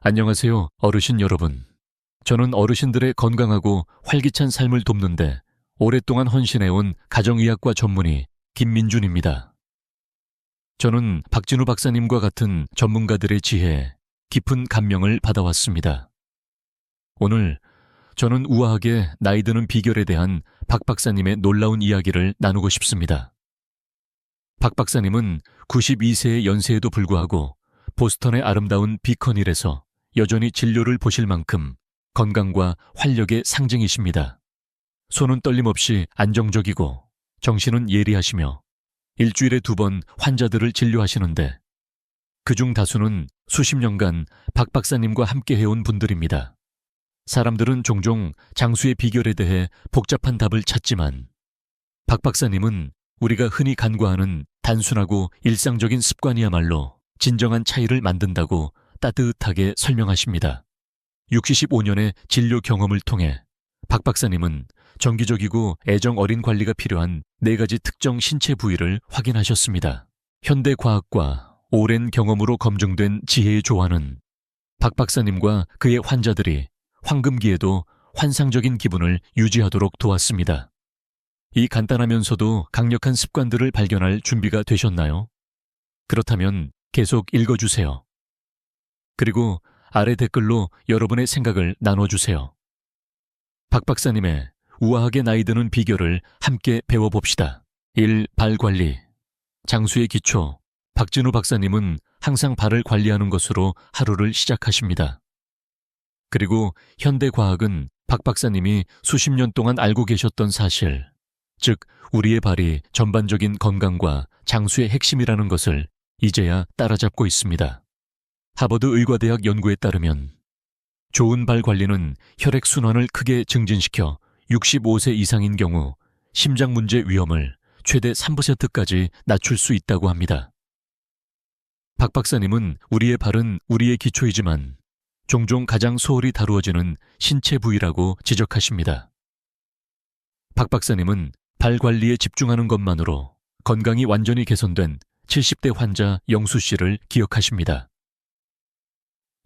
안녕하세요, 어르신 여러분. 저는 어르신들의 건강하고 활기찬 삶을 돕는데 오랫동안 헌신해온 가정의학과 전문의 김민준입니다. 저는 박진우 박사님과 같은 전문가들의 지혜에 깊은 감명을 받아왔습니다. 오늘 저는 우아하게 나이 드는 비결에 대한 박 박사님의 놀라운 이야기를 나누고 싶습니다. 박 박사님은 92세의 연세에도 불구하고 보스턴의 아름다운 비컨힐에서 여전히 진료를 보실 만큼 건강과 활력의 상징이십니다. 손은 떨림없이 안정적이고 정신은 예리하시며 일주일에 2번 환자들을 진료하시는데 그중 다수는 수십 년간 박 박사님과 함께 해온 분들입니다. 사람들은 종종 장수의 비결에 대해 복잡한 답을 찾지만 박 박사님은 우리가 흔히 간과하는 단순하고 일상적인 습관이야말로 진정한 차이를 만든다고 따뜻하게 설명하십니다. 65년의 진료 경험을 통해 박 박사님은 정기적이고 애정 어린 관리가 필요한 4가지 특정 신체 부위를 확인하셨습니다. 현대 과학과 오랜 경험으로 검증된 지혜의 조화는 박 박사님과 그의 환자들이 황금기에도 환상적인 기분을 유지하도록 도왔습니다. 이 간단하면서도 강력한 습관들을 발견할 준비가 되셨나요? 그렇다면 계속 읽어주세요. 그리고 아래 댓글로 여러분의 생각을 나눠주세요. 박 박사님의 우아하게 나이 드는 비결을 함께 배워봅시다. 1. 발 관리. 장수의 기초. 박진우 박사님은 항상 발을 관리하는 것으로 하루를 시작하십니다. 그리고 현대 과학은 박 박사님이 수십 년 동안 알고 계셨던 사실, 즉 우리의 발이 전반적인 건강과 장수의 핵심이라는 것을 이제야 따라잡고 있습니다. 하버드 의과대학 연구에 따르면 좋은 발 관리는 혈액순환을 크게 증진시켜 65세 이상인 경우 심장 문제 위험을 최대 3%까지 낮출 수 있다고 합니다. 박 박사님은 우리의 발은 우리의 기초이지만 종종 가장 소홀히 다루어지는 신체 부위라고 지적하십니다. 박 박사님은 발 관리에 집중하는 것만으로 건강이 완전히 개선된 70대 환자 영수 씨를 기억하십니다.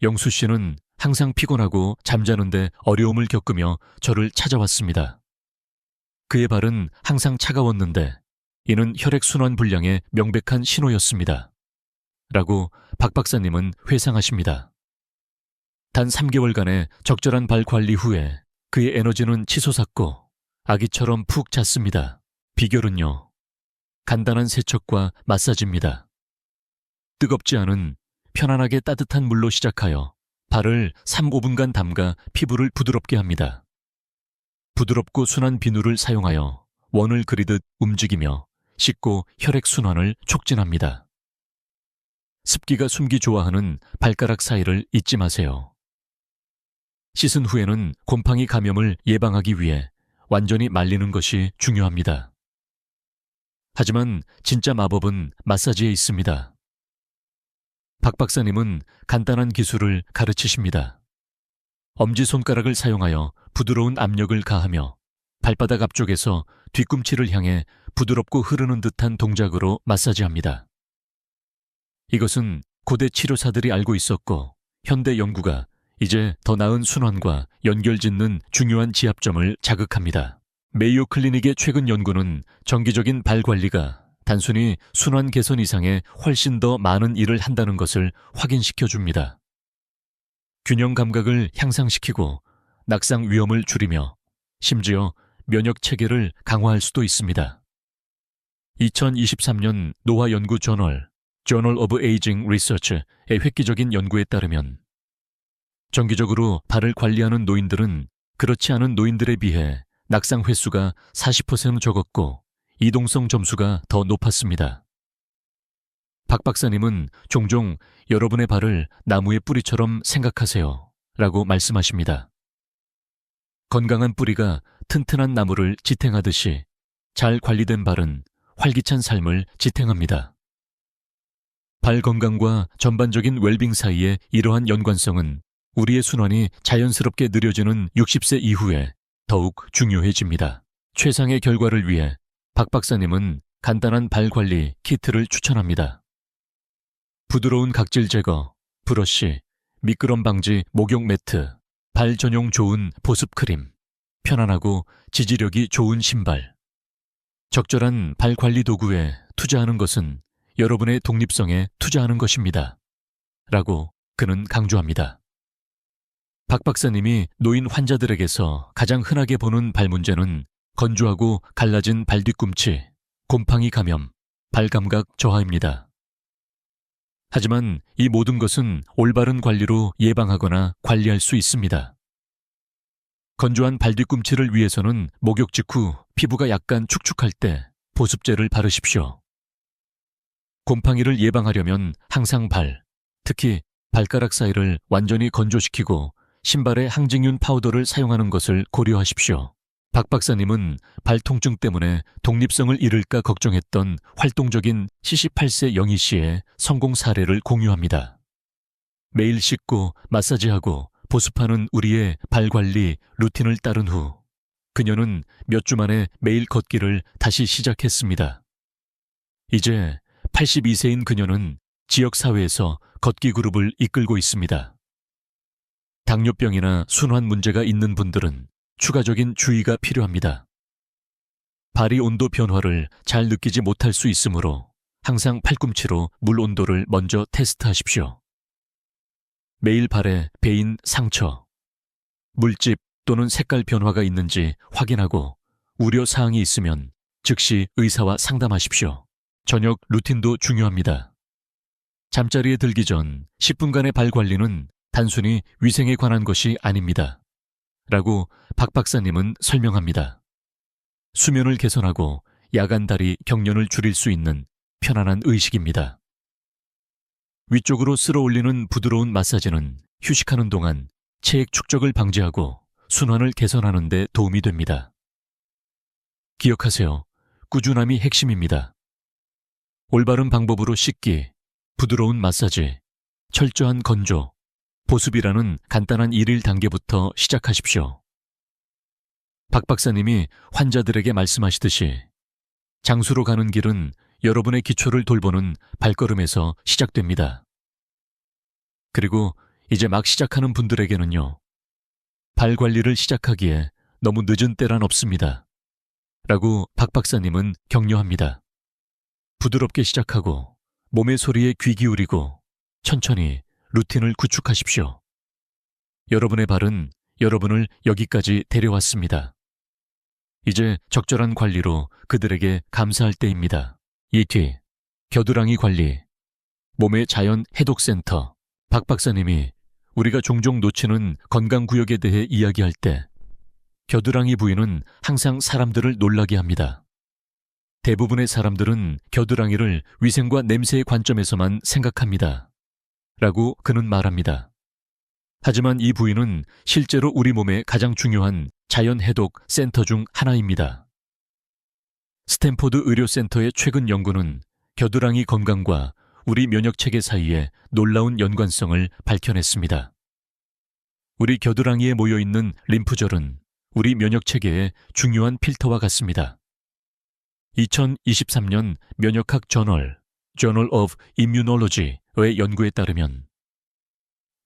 영수 씨는 항상 피곤하고 잠자는데 어려움을 겪으며 저를 찾아왔습니다. 그의 발은 항상 차가웠는데 이는 혈액순환 불량의 명백한 신호였습니다. 라고 박 박사님은 회상하십니다. 단 3개월간의 적절한 발 관리 후에 그의 에너지는 치솟았고 아기처럼 푹 잤습니다. 비결은요, 간단한 세척과 마사지입니다. 뜨겁지 않은 편안하게 따뜻한 물로 시작하여 발을 3-5분간 담가 피부를 부드럽게 합니다. 부드럽고 순한 비누를 사용하여 원을 그리듯 움직이며 씻고 혈액순환을 촉진합니다. 습기가 숨기 좋아하는 발가락 사이를 잊지 마세요. 씻은 후에는 곰팡이 감염을 예방하기 위해 완전히 말리는 것이 중요합니다. 하지만 진짜 마법은 마사지에 있습니다. 박 박사님은 간단한 기술을 가르치십니다. 엄지손가락을 사용하여 부드러운 압력을 가하며 발바닥 앞쪽에서 뒤꿈치를 향해 부드럽고 흐르는 듯한 동작으로 마사지합니다. 이것은 고대 치료사들이 알고 있었고 현대 연구가 이제 더 나은 순환과 연결짓는 중요한 지압점을 자극합니다. 메이오 클리닉의 최근 연구는 정기적인 발 관리가 단순히 순환 개선 이상의 훨씬 더 많은 일을 한다는 것을 확인시켜 줍니다. 균형 감각을 향상시키고 낙상 위험을 줄이며 심지어 면역 체계를 강화할 수도 있습니다. 2023년 노화 연구 저널 Journal of Aging Research의 획기적인 연구에 따르면 정기적으로 발을 관리하는 노인들은 그렇지 않은 노인들에 비해 낙상 횟수가 40% 적었고 이동성 점수가 더 높았습니다. 박 박사님은 종종 여러분의 발을 나무의 뿌리처럼 생각하세요 라고 말씀하십니다. 건강한 뿌리가 튼튼한 나무를 지탱하듯이 잘 관리된 발은 활기찬 삶을 지탱합니다. 발 건강과 전반적인 웰빙 사이의 이러한 연관성은 우리의 순환이 자연스럽게 느려지는 60세 이후에 더욱 중요해집니다. 최상의 결과를 위해 박 박사님은 간단한 발 관리 키트를 추천합니다. 부드러운 각질 제거, 브러쉬, 미끄럼 방지 목욕 매트, 발 전용 좋은 보습 크림, 편안하고 지지력이 좋은 신발. 적절한 발 관리 도구에 투자하는 것은 여러분의 독립성에 투자하는 것입니다. 라고 그는 강조합니다. 박 박사님이 노인 환자들에게서 가장 흔하게 보는 발 문제는 건조하고 갈라진 발 뒤꿈치, 곰팡이 감염, 발 감각 저하입니다. 하지만 이 모든 것은 올바른 관리로 예방하거나 관리할 수 있습니다. 건조한 발 뒤꿈치를 위해서는 목욕 직후 피부가 약간 축축할 때 보습제를 바르십시오. 곰팡이를 예방하려면 항상 특히 발가락 사이를 완전히 건조시키고 신발에 항증균 파우더를 사용하는 것을 고려하십시오. 박 박사님은 발 통증 때문에 독립성을 잃을까 걱정했던 활동적인 78세 영희 씨의 성공 사례를 공유합니다. 매일 씻고 마사지하고 보습하는 우리의 발 관리 루틴을 따른 후 그녀는 몇 주 만에 매일 걷기를 다시 시작했습니다. 이제 82세인 그녀는 지역사회에서 걷기 그룹을 이끌고 있습니다. 당뇨병이나 순환 문제가 있는 분들은 추가적인 주의가 필요합니다. 발이 온도 변화를 잘 느끼지 못할 수 있으므로 항상 팔꿈치로 물 온도를 먼저 테스트하십시오. 매일 발에 베인 상처, 물집 또는 색깔 변화가 있는지 확인하고 우려 사항이 있으면 즉시 의사와 상담하십시오. 저녁 루틴도 중요합니다. 잠자리에 들기 전 10분간의 발 관리는 단순히 위생에 관한 것이 아닙니다. 라고 박 박사님은 설명합니다. 수면을 개선하고 야간 다리 경련을 줄일 수 있는 편안한 의식입니다. 위쪽으로 쓸어 올리는 부드러운 마사지는 휴식하는 동안 체액 축적을 방지하고 순환을 개선하는 데 도움이 됩니다. 기억하세요. 꾸준함이 핵심입니다. 올바른 방법으로 씻기, 부드러운 마사지, 철저한 건조, 보습이라는 간단한 일일 단계부터 시작하십시오. 박 박사님이 환자들에게 말씀하시듯이 장수로 가는 길은 여러분의 기초를 돌보는 발걸음에서 시작됩니다. 그리고 이제 막 시작하는 분들에게는요, 발 관리를 시작하기에 너무 늦은 때란 없습니다. 라고 박 박사님은 격려합니다. 부드럽게 시작하고 몸의 소리에 귀 기울이고 천천히 루틴을 구축하십시오. 여러분의 발은 여러분을 여기까지 데려왔습니다. 이제 적절한 관리로 그들에게 감사할 때입니다. ET, 겨드랑이 관리, 몸의 자연 해독센터. 박 박사님이 우리가 종종 놓치는 건강구역에 대해 이야기할 때 겨드랑이 부위는 항상 사람들을 놀라게 합니다. 대부분의 사람들은 겨드랑이를 위생과 냄새의 관점에서만 생각합니다. 라고 그는 말합니다. 하지만 이 부위는 실제로 우리 몸의 가장 중요한 자연 해독 센터 중 하나입니다. 스탠포드 의료센터의 최근 연구는 겨드랑이 건강과 우리 면역체계 사이에 놀라운 연관성을 밝혀냈습니다. 우리 겨드랑이에 모여있는 림프절은 우리 면역체계의 중요한 필터와 같습니다. 2023년 면역학 저널 Journal of Immunology의 연구에 따르면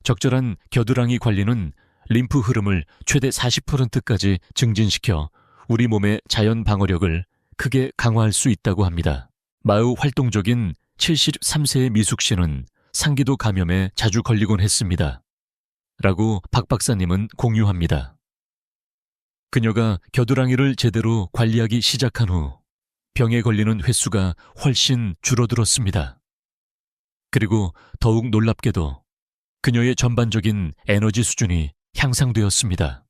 적절한 겨드랑이 관리는 림프 흐름을 최대 40%까지 증진시켜 우리 몸의 자연 방어력을 크게 강화할 수 있다고 합니다. 마우 활동적인 73세의 미숙 씨는 상기도 감염에 자주 걸리곤 했습니다. 라고 박 박사님은 공유합니다. 그녀가 겨드랑이를 제대로 관리하기 시작한 후 병에 걸리는 횟수가 훨씬 줄어들었습니다. 그리고 더욱 놀랍게도 그녀의 전반적인 에너지 수준이 향상되었습니다.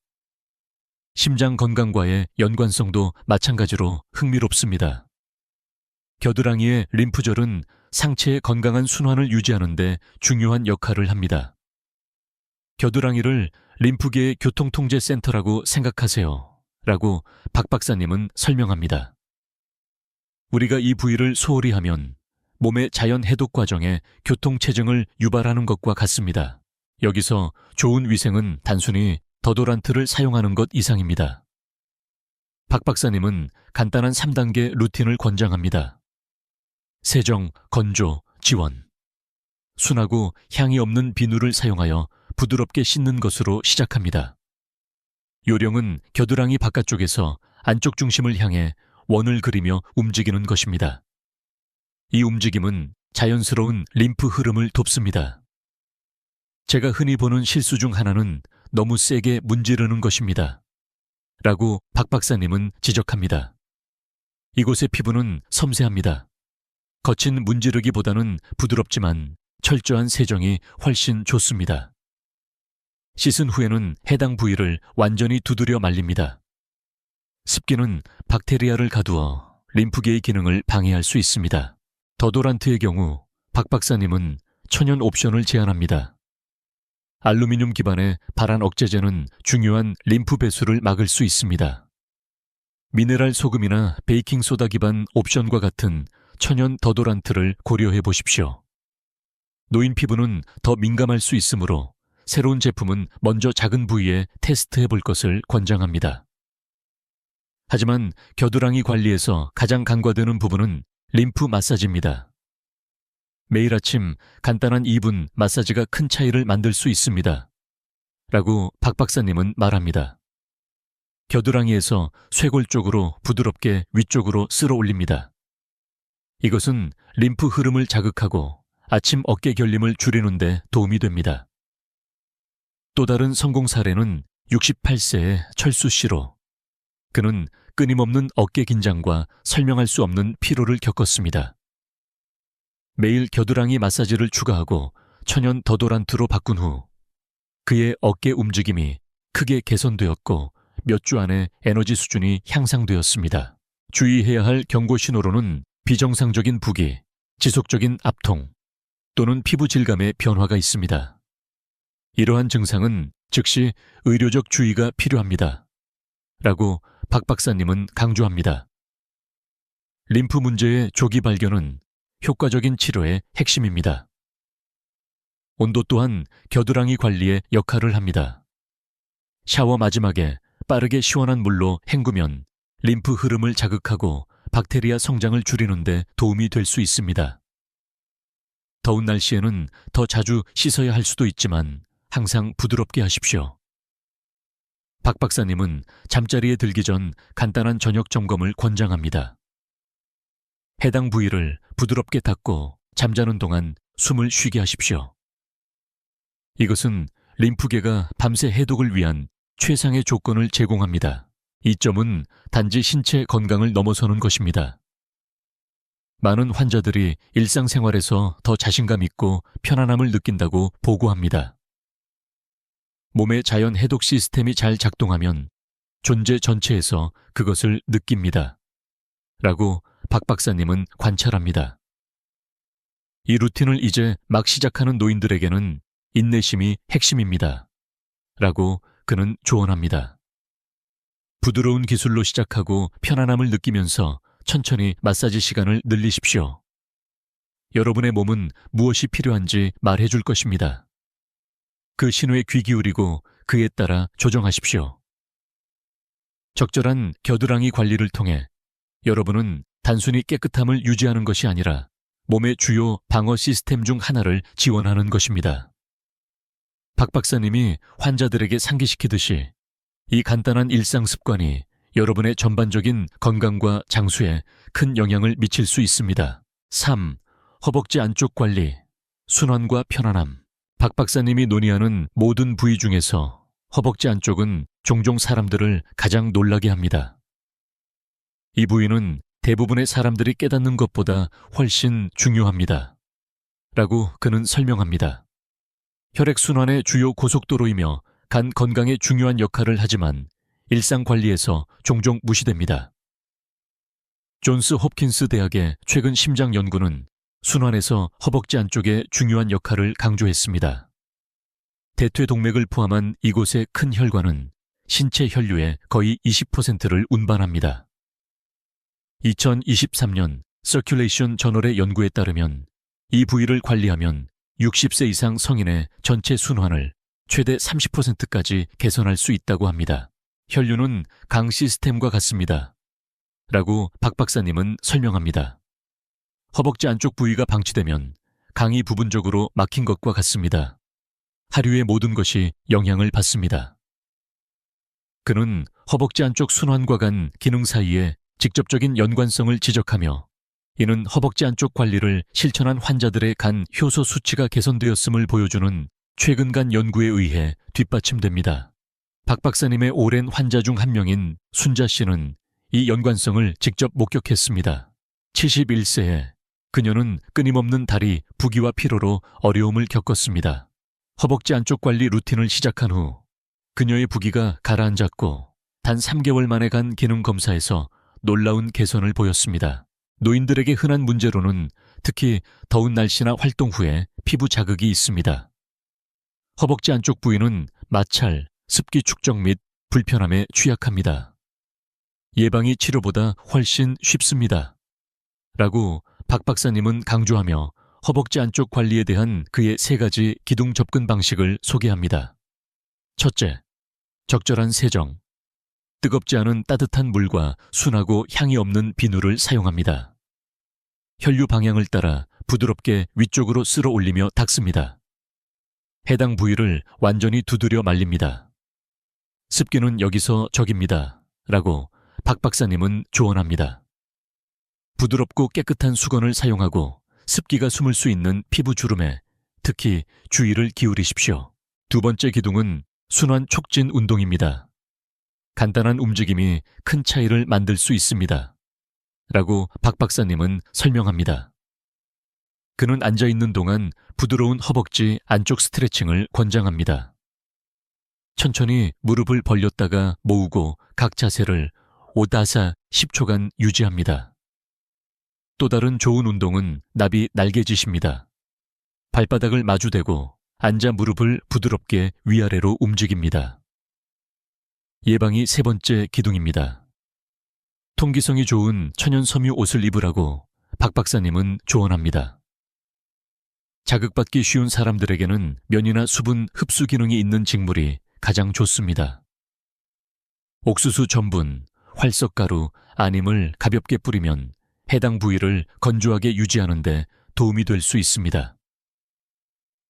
심장 건강과의 연관성도 마찬가지로 흥미롭습니다. 겨드랑이의 림프절은 상체의 건강한 순환을 유지하는 데 중요한 역할을 합니다. 겨드랑이를 림프계의 교통통제센터라고 생각하세요. 라고 박 박사님은 설명합니다. 우리가 이 부위를 소홀히 하면 몸의 자연 해독 과정에 교통체증을 유발하는 것과 같습니다. 여기서 좋은 위생은 단순히 더도란트를 사용하는 것 이상입니다. 박 박사님은 간단한 3단계 루틴을 권장합니다. 세정, 건조, 지원. 순하고 향이 없는 비누를 사용하여 부드럽게 씻는 것으로 시작합니다. 요령은 겨드랑이 바깥쪽에서 안쪽 중심을 향해 원을 그리며 움직이는 것입니다. 이 움직임은 자연스러운 림프 흐름을 돕습니다. 제가 흔히 보는 실수 중 하나는 너무 세게 문지르는 것입니다. 라고 박 박사님은 지적합니다. 이곳의 피부는 섬세합니다. 거친 문지르기보다는 부드럽지만 철저한 세정이 훨씬 좋습니다. 씻은 후에는 해당 부위를 완전히 두드려 말립니다. 습기는 박테리아를 가두어 림프계의 기능을 방해할 수 있습니다. 더도란트의 경우 박 박사님은 천연 옵션을 제안합니다. 알루미늄 기반의 발안 억제제는 중요한 림프 배수를 막을 수 있습니다. 미네랄 소금이나 베이킹소다 기반 옵션과 같은 천연 더도란트를 고려해 보십시오. 노인 피부는 더 민감할 수 있으므로 새로운 제품은 먼저 작은 부위에 테스트해 볼 것을 권장합니다. 하지만 겨드랑이 관리에서 가장 간과되는 부분은 림프 마사지입니다. 매일 아침 간단한 2분 마사지가 큰 차이를 만들 수 있습니다. 라고 박 박사님은 말합니다. 겨드랑이에서 쇄골 쪽으로 부드럽게 위쪽으로 쓸어 올립니다. 이것은 림프 흐름을 자극하고 아침 어깨 결림을 줄이는 데 도움이 됩니다. 또 다른 성공 사례는 68세의 철수 씨로 그는 끊임없는 어깨 긴장과 설명할 수 없는 피로를 겪었습니다. 매일 겨드랑이 마사지를 추가하고 천연 더도란트로 바꾼 후 그의 어깨 움직임이 크게 개선되었고 몇 주 안에 에너지 수준이 향상되었습니다. 주의해야 할 경고 신호로는 비정상적인 부기, 지속적인 압통 또는 피부 질감의 변화가 있습니다. 이러한 증상은 즉시 의료적 주의가 필요합니다. 라고 박 박사님은 강조합니다. 림프 문제의 조기 발견은 효과적인 치료의 핵심입니다. 온도 또한 겨드랑이 관리에 역할을 합니다. 샤워 마지막에 빠르게 시원한 물로 헹구면 림프 흐름을 자극하고 박테리아 성장을 줄이는 데 도움이 될 수 있습니다. 더운 날씨에는 더 자주 씻어야 할 수도 있지만 항상 부드럽게 하십시오. 박 박사님은 잠자리에 들기 전 간단한 저녁 점검을 권장합니다. 해당 부위를 부드럽게 닦고 잠자는 동안 숨을 쉬게 하십시오. 이것은 림프계가 밤새 해독을 위한 최상의 조건을 제공합니다. 이 점은 단지 신체 건강을 넘어서는 것입니다. 많은 환자들이 일상생활에서 더 자신감 있고 편안함을 느낀다고 보고합니다. 몸의 자연 해독 시스템이 잘 작동하면 존재 전체에서 그것을 느낍니다. 라고 박 박사님은 관찰합니다. 이 루틴을 이제 막 시작하는 노인들에게는 인내심이 핵심입니다. 라고 그는 조언합니다. 부드러운 기술로 시작하고 편안함을 느끼면서 천천히 마사지 시간을 늘리십시오. 여러분의 몸은 무엇이 필요한지 말해줄 것입니다. 그 신호에 귀 기울이고 그에 따라 조정하십시오. 적절한 겨드랑이 관리를 통해 여러분은 단순히 깨끗함을 유지하는 것이 아니라 몸의 주요 방어 시스템 중 하나를 지원하는 것입니다. 박 박사님이 환자들에게 상기시키듯이 이 간단한 일상 습관이 여러분의 전반적인 건강과 장수에 큰 영향을 미칠 수 있습니다. 3. 허벅지 안쪽 관리, 순환과 편안함. 박 박사님이 논의하는 모든 부위 중에서 허벅지 안쪽은 종종 사람들을 가장 놀라게 합니다. 이 부위는 대부분의 사람들이 깨닫는 것보다 훨씬 중요합니다. 라고 그는 설명합니다. 혈액순환의 주요 고속도로이며 간 건강에 중요한 역할을 하지만 일상 관리에서 종종 무시됩니다. 존스 홉킨스 대학의 최근 심장 연구는 순환에서 허벅지 안쪽의 중요한 역할을 강조했습니다. 대퇴동맥을 포함한 이곳의 큰 혈관은 신체 혈류의 거의 20%를 운반합니다. 2023년 서큘레이션 저널의 연구에 따르면 이 부위를 관리하면 60세 이상 성인의 전체 순환을 최대 30%까지 개선할 수 있다고 합니다. 혈류는 강 시스템과 같습니다. 라고 박 박사님은 설명합니다. 허벅지 안쪽 부위가 방치되면 강이 부분적으로 막힌 것과 같습니다. 하류의 모든 것이 영향을 받습니다. 그는 허벅지 안쪽 순환과 간 기능 사이에 직접적인 연관성을 지적하며 이는 허벅지 안쪽 관리를 실천한 환자들의 간 효소 수치가 개선되었음을 보여주는 최근간 연구에 의해 뒷받침됩니다. 박 박사님의 오랜 환자 중 한 명인 순자 씨는 이 연관성을 직접 목격했습니다. 71세에 그녀는 끊임없는 다리 부기와 피로로 어려움을 겪었습니다. 허벅지 안쪽 관리 루틴을 시작한 후 그녀의 부기가 가라앉았고 단 3개월 만에 간 기능 검사에서 놀라운 개선을 보였습니다. 노인들에게 흔한 문제로는 특히 더운 날씨나 활동 후에 피부 자극이 있습니다. 허벅지 안쪽 부위는 마찰, 습기 축적 및 불편함에 취약합니다. 예방이 치료보다 훨씬 쉽습니다. 라고 박 박사님은 강조하며 허벅지 안쪽 관리에 대한 그의 3가지 기둥 접근 방식을 소개합니다. 첫째, 적절한 세정. 뜨겁지 않은 따뜻한 물과 순하고 향이 없는 비누를 사용합니다. 혈류 방향을 따라 부드럽게 위쪽으로 쓸어 올리며 닦습니다. 해당 부위를 완전히 두드려 말립니다. 습기는 여기서 저깁니다. 라고 박 박사님은 조언합니다. 부드럽고 깨끗한 수건을 사용하고 습기가 숨을 수 있는 피부 주름에 특히 주의를 기울이십시오. 2번째 기둥은 순환 촉진 운동입니다. 간단한 움직임이 큰 차이를 만들 수 있습니다. 라고 박 박사님은 설명합니다. 그는 앉아있는 동안 부드러운 허벅지 안쪽 스트레칭을 권장합니다. 천천히 무릎을 벌렸다가 모으고 각 자세를 5-10초간 유지합니다. 또 다른 좋은 운동은 나비 날개짓입니다. 발바닥을 마주대고 앉아 무릎을 부드럽게 위아래로 움직입니다. 예방이 3번째 기둥입니다. 통기성이 좋은 천연 섬유 옷을 입으라고 박 박사님은 조언합니다. 자극받기 쉬운 사람들에게는 면이나 수분 흡수 기능이 있는 직물이 가장 좋습니다. 옥수수 전분, 활석가루, 안임을 가볍게 뿌리면 해당 부위를 건조하게 유지하는 데 도움이 될 수 있습니다.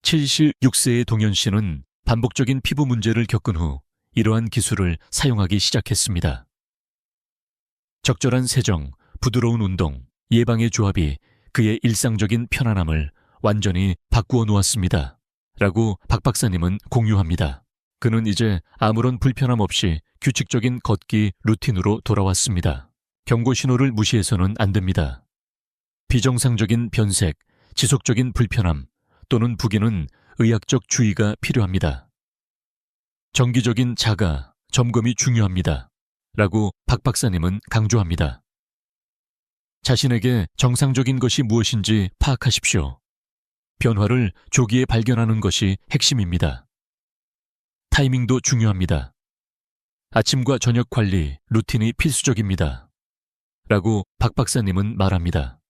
76세의 동현 씨는 반복적인 피부 문제를 겪은 후 이러한 기술을 사용하기 시작했습니다. 적절한 세정, 부드러운 운동, 예방의 조합이 그의 일상적인 편안함을 완전히 바꾸어 놓았습니다. 라고 박 박사님은 공유합니다. 그는 이제 아무런 불편함 없이 규칙적인 걷기 루틴으로 돌아왔습니다. 경고 신호를 무시해서는 안 됩니다. 비정상적인 변색, 지속적인 불편함 또는 부기는 의학적 주의가 필요합니다. 정기적인 자가, 점검이 중요합니다. 라고 박 박사님은 강조합니다. 자신에게 정상적인 것이 무엇인지 파악하십시오. 변화를 조기에 발견하는 것이 핵심입니다. 타이밍도 중요합니다. 아침과 저녁 관리, 루틴이 필수적입니다. 라고 박 박사님은 말합니다.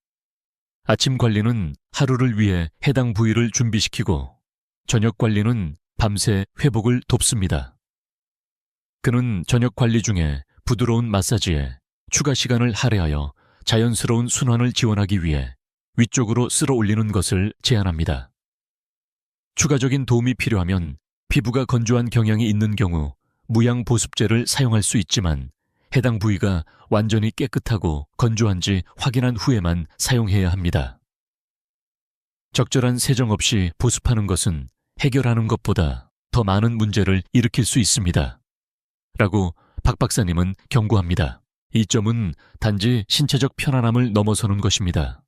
아침 관리는 하루를 위해 해당 부위를 준비시키고 저녁 관리는 밤새 회복을 돕습니다. 그는 저녁 관리 중에 부드러운 마사지에 추가 시간을 할애하여 자연스러운 순환을 지원하기 위해 위쪽으로 쓸어 올리는 것을 제안합니다. 추가적인 도움이 필요하면 피부가 건조한 경향이 있는 경우 무양 보습제를 사용할 수 있지만 해당 부위가 완전히 깨끗하고 건조한지 확인한 후에만 사용해야 합니다. 적절한 세정 없이 보습하는 것은 해결하는 것보다 더 많은 문제를 일으킬 수 있습니다. 라고 박 박사님은 경고합니다. 이 점은 단지 신체적 편안함을 넘어서는 것입니다.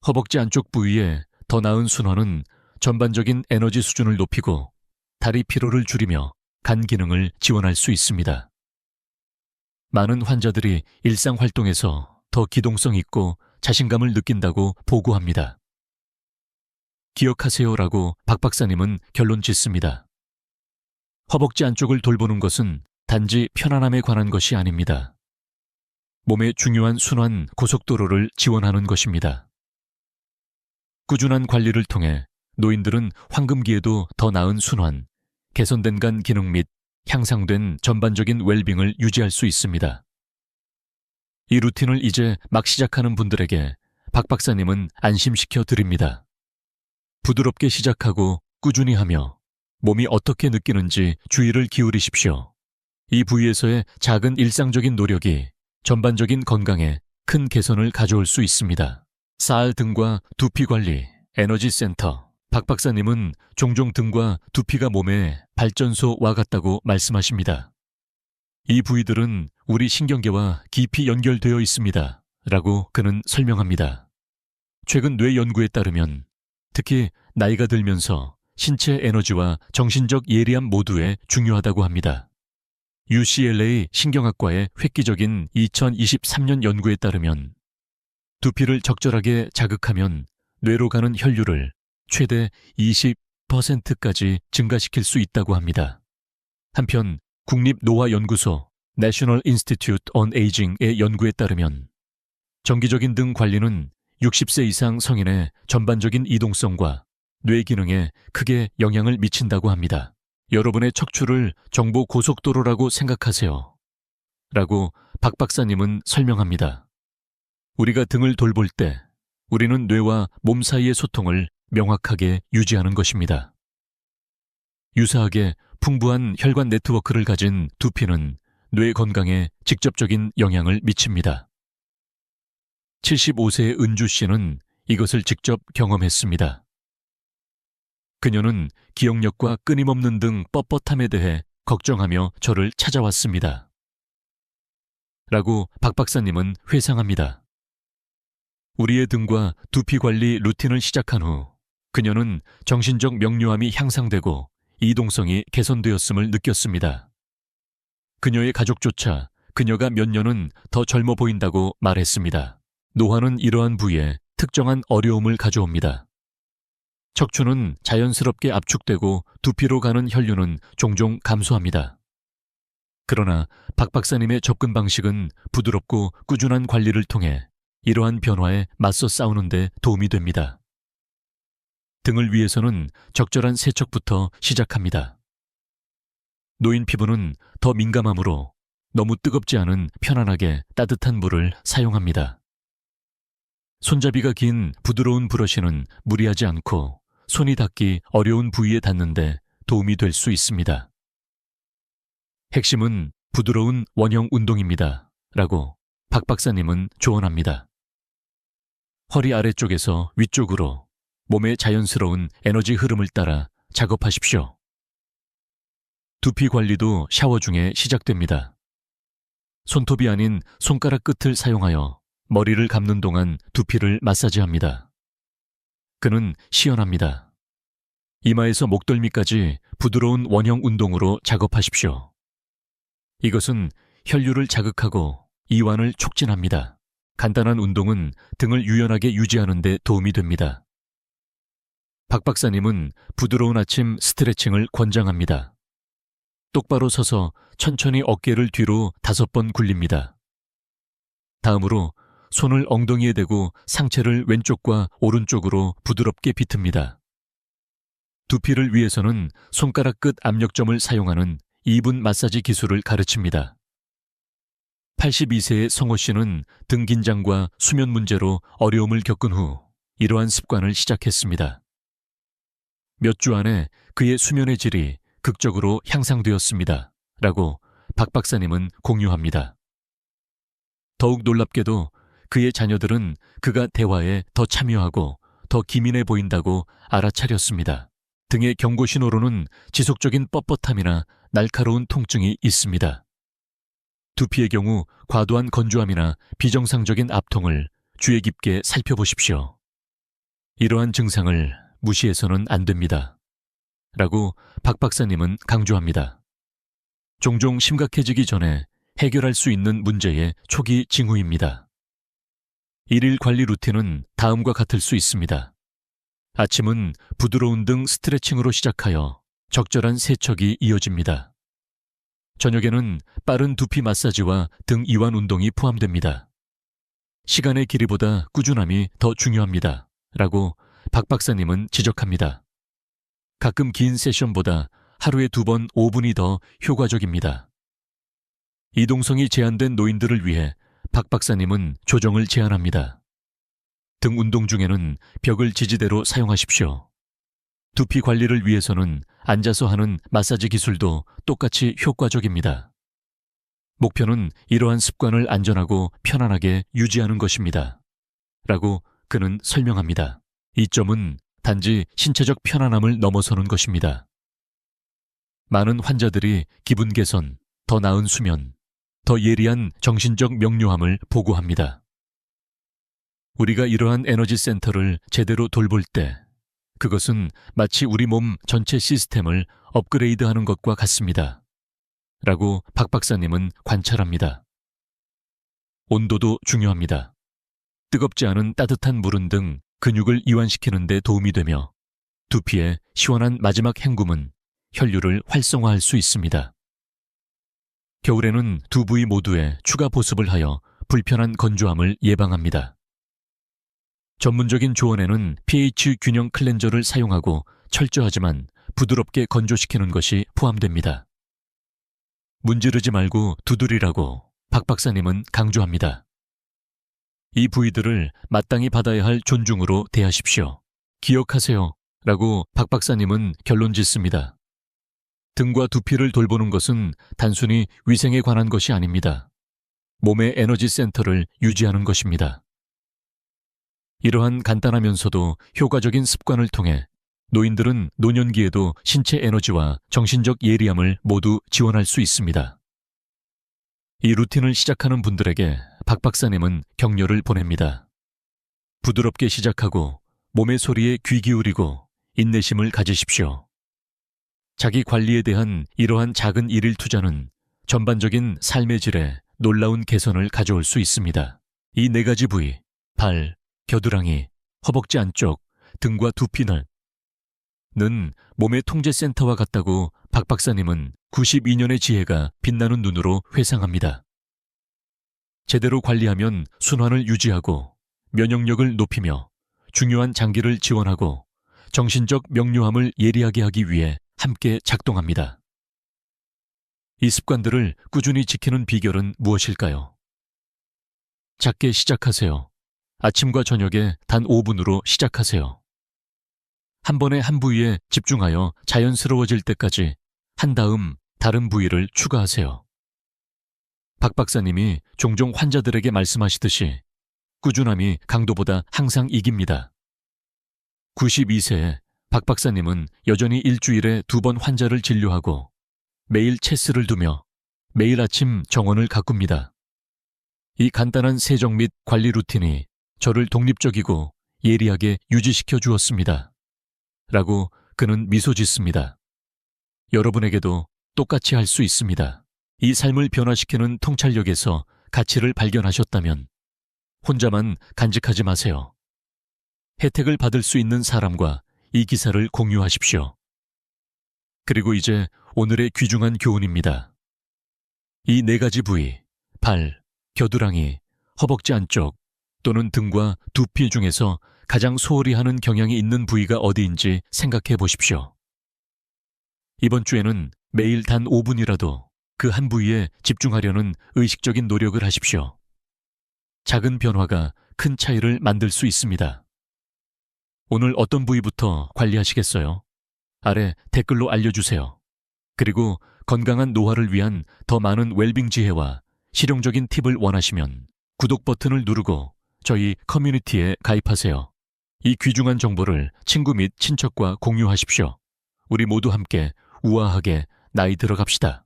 허벅지 안쪽 부위의 더 나은 순환은 전반적인 에너지 수준을 높이고 다리 피로를 줄이며 간 기능을 지원할 수 있습니다. 많은 환자들이 일상 활동에서 더 기동성 있고 자신감을 느낀다고 보고합니다. 기억하세요라고 박 박사님은 결론 짓습니다. 허벅지 안쪽을 돌보는 것은 단지 편안함에 관한 것이 아닙니다. 몸의 중요한 순환 고속도로를 지원하는 것입니다. 꾸준한 관리를 통해 노인들은 황금기에도 더 나은 순환, 개선된 간 기능 및 향상된 전반적인 웰빙을 유지할 수 있습니다. 이 루틴을 이제 막 시작하는 분들에게 박 박사님은 안심시켜 드립니다. 부드럽게 시작하고 꾸준히 하며 몸이 어떻게 느끼는지 주의를 기울이십시오. 이 부위에서의 작은 일상적인 노력이 전반적인 건강에 큰 개선을 가져올 수 있습니다. 살 등과 두피 관리, 에너지 센터. 박 박사님은 종종 등과 두피가 몸의 발전소와 같다고 말씀하십니다. 이 부위들은 우리 신경계와 깊이 연결되어 있습니다. 라고 그는 설명합니다. 최근 뇌 연구에 따르면 특히 나이가 들면서 신체 에너지와 정신적 예리함 모두에 중요하다고 합니다. UCLA 신경학과의 획기적인 2023년 연구에 따르면 두피를 적절하게 자극하면 뇌로 가는 혈류를 최대 20%까지 증가시킬 수 있다고 합니다. 한편 국립노화연구소 National Institute on Aging의 연구에 따르면 정기적인 등 관리는 60세 이상 성인의 전반적인 이동성과 뇌 기능에 크게 영향을 미친다고 합니다. 여러분의 척추를 정보 고속도로라고 생각하세요. 라고 박 박사님은 설명합니다. 우리가 등을 돌볼 때 우리는 뇌와 몸 사이의 소통을 명확하게 유지하는 것입니다. 유사하게 풍부한 혈관 네트워크를 가진 두피는 뇌 건강에 직접적인 영향을 미칩니다. 75세의 은주 씨는 이것을 직접 경험했습니다. 그녀는 기억력과 끊임없는 등 뻣뻣함에 대해 걱정하며 저를 찾아왔습니다. 라고 박 박사님은 회상합니다. 우리의 등과 두피 관리 루틴을 시작한 후 그녀는 정신적 명료함이 향상되고 이동성이 개선되었음을 느꼈습니다. 그녀의 가족조차 그녀가 몇 년은 더 젊어 보인다고 말했습니다. 노화는 이러한 부위에 특정한 어려움을 가져옵니다. 척추는 자연스럽게 압축되고 두피로 가는 혈류는 종종 감소합니다. 그러나 박 박사님의 접근 방식은 부드럽고 꾸준한 관리를 통해 이러한 변화에 맞서 싸우는 데 도움이 됩니다. 등을 위해서는 적절한 세척부터 시작합니다. 노인 피부는 더 민감하므로 너무 뜨겁지 않은 편안하게 따뜻한 물을 사용합니다. 손잡이가 긴 부드러운 브러쉬는 무리하지 않고 손이 닿기 어려운 부위에 닿는데 도움이 될 수 있습니다. 핵심은 부드러운 원형 운동입니다. 라고 박 박사님은 조언합니다. 허리 아래쪽에서 위쪽으로 몸의 자연스러운 에너지 흐름을 따라 작업하십시오. 두피 관리도 샤워 중에 시작됩니다. 손톱이 아닌 손가락 끝을 사용하여 머리를 감는 동안 두피를 마사지합니다. 그는 시연합니다. 이마에서 목덜미까지 부드러운 원형 운동으로 작업하십시오. 이것은 혈류를 자극하고 이완을 촉진합니다. 간단한 운동은 등을 유연하게 유지하는 데 도움이 됩니다. 박 박사님은 부드러운 아침 스트레칭을 권장합니다. 똑바로 서서 천천히 어깨를 뒤로 5번 굴립니다. 다음으로 손을 엉덩이에 대고 상체를 왼쪽과 오른쪽으로 부드럽게 비틉니다. 두피를 위해서는 손가락 끝 압력점을 사용하는 2분 마사지 기술을 가르칩니다. 82세의 성호 씨는 등 긴장과 수면 문제로 어려움을 겪은 후 이러한 습관을 시작했습니다. 몇 주 안에 그의 수면의 질이 극적으로 향상되었습니다. 라고 박 박사님은 공유합니다. 더욱 놀랍게도 그의 자녀들은 그가 대화에 더 참여하고 더 기민해 보인다고 알아차렸습니다. 등의 경고 신호로는 지속적인 뻣뻣함이나 날카로운 통증이 있습니다. 두피의 경우 과도한 건조함이나 비정상적인 압통을 주의 깊게 살펴보십시오. 이러한 증상을 무시해서는 안 됩니다. 라고 박 박사님은 강조합니다. 종종 심각해지기 전에 해결할 수 있는 문제의 초기 징후입니다. 일일 관리 루틴은 다음과 같을 수 있습니다. 아침은 부드러운 등 스트레칭으로 시작하여 적절한 세척이 이어집니다. 저녁에는 빠른 두피 마사지와 등 이완 운동이 포함됩니다. 시간의 길이보다 꾸준함이 더 중요합니다. 라고 박 박사님은 지적합니다. 가끔 긴 세션보다 하루에 2번 5분이 더 효과적입니다. 이동성이 제한된 노인들을 위해 박 박사님은 조정을 제안합니다. 등 운동 중에는 벽을 지지대로 사용하십시오. 두피 관리를 위해서는 앉아서 하는 마사지 기술도 똑같이 효과적입니다. 목표는 이러한 습관을 안전하고 편안하게 유지하는 것입니다. 라고 그는 설명합니다. 이 점은 단지 신체적 편안함을 넘어서는 것입니다. 많은 환자들이 기분 개선, 더 나은 수면, 더 예리한 정신적 명료함을 보고합니다. 우리가 이러한 에너지 센터를 제대로 돌볼 때 그것은 마치 우리 몸 전체 시스템을 업그레이드하는 것과 같습니다. 라고 박 박사님은 관찰합니다. 온도도 중요합니다. 뜨겁지 않은 따뜻한 물은 등 근육을 이완시키는 데 도움이 되며 두피의 시원한 마지막 헹굼은 혈류를 활성화할 수 있습니다. 겨울에는 두 부위 모두에 추가 보습을 하여 불편한 건조함을 예방합니다. 전문적인 조언에는 pH 균형 클렌저를 사용하고 철저하지만 부드럽게 건조시키는 것이 포함됩니다. 문지르지 말고 두드리라고 박 박사님은 강조합니다. 이 부위들을 마땅히 받아야 할 존중으로 대하십시오. 기억하세요. 라고 박 박사님은 결론 짓습니다. 등과 두피를 돌보는 것은 단순히 위생에 관한 것이 아닙니다. 몸의 에너지 센터를 유지하는 것입니다. 이러한 간단하면서도 효과적인 습관을 통해 노인들은 노년기에도 신체 에너지와 정신적 예리함을 모두 지원할 수 있습니다. 이 루틴을 시작하는 분들에게 박 박사님은 격려를 보냅니다. 부드럽게 시작하고 몸의 소리에 귀 기울이고 인내심을 가지십시오. 자기 관리에 대한 이러한 작은 일일 투자는 전반적인 삶의 질에 놀라운 개선을 가져올 수 있습니다. 이 4가지 부위, 발, 겨드랑이, 허벅지 안쪽, 등과 두피는 몸의 통제센터와 같다고 박 박사님은 92년의 지혜가 빛나는 눈으로 회상합니다. 제대로 관리하면 순환을 유지하고 면역력을 높이며 중요한 장기를 지원하고 정신적 명료함을 예리하게 하기 위해 함께 작동합니다. 이 습관들을 꾸준히 지키는 비결은 무엇일까요? 작게 시작하세요. 아침과 저녁에 단 5분으로 시작하세요. 한 번에 한 부위에 집중하여 자연스러워질 때까지 한 다음 다른 부위를 추가하세요. 박 박사님이 종종 환자들에게 말씀하시듯이 꾸준함이 강도보다 항상 이깁니다. 92세에 박 박사님은 여전히 일주일에 2번 환자를 진료하고 매일 체스를 두며 매일 아침 정원을 가꿉니다. 이 간단한 세정 및 관리 루틴이 저를 독립적이고 예리하게 유지시켜 주었습니다. 라고 그는 미소 짓습니다. 여러분에게도 똑같이 할 수 있습니다. 이 삶을 변화시키는 통찰력에서 가치를 발견하셨다면 혼자만 간직하지 마세요. 혜택을 받을 수 있는 사람과 이 기사를 공유하십시오. 그리고 이제 오늘의 귀중한 교훈입니다. 이 4가지 부위, 발, 겨드랑이, 허벅지 안쪽 또는 등과 두피 중에서 가장 소홀히 하는 경향이 있는 부위가 어디인지 생각해 보십시오. 이번 주에는 매일 단 5분이라도 그 한 부위에 집중하려는 의식적인 노력을 하십시오. 작은 변화가 큰 차이를 만들 수 있습니다. 오늘 어떤 부위부터 관리하시겠어요? 아래 댓글로 알려주세요. 그리고 건강한 노화를 위한 더 많은 웰빙 지혜와 실용적인 팁을 원하시면 구독 버튼을 누르고 저희 커뮤니티에 가입하세요. 이 귀중한 정보를 친구 및 친척과 공유하십시오. 우리 모두 함께 우아하게 나이 들어갑시다.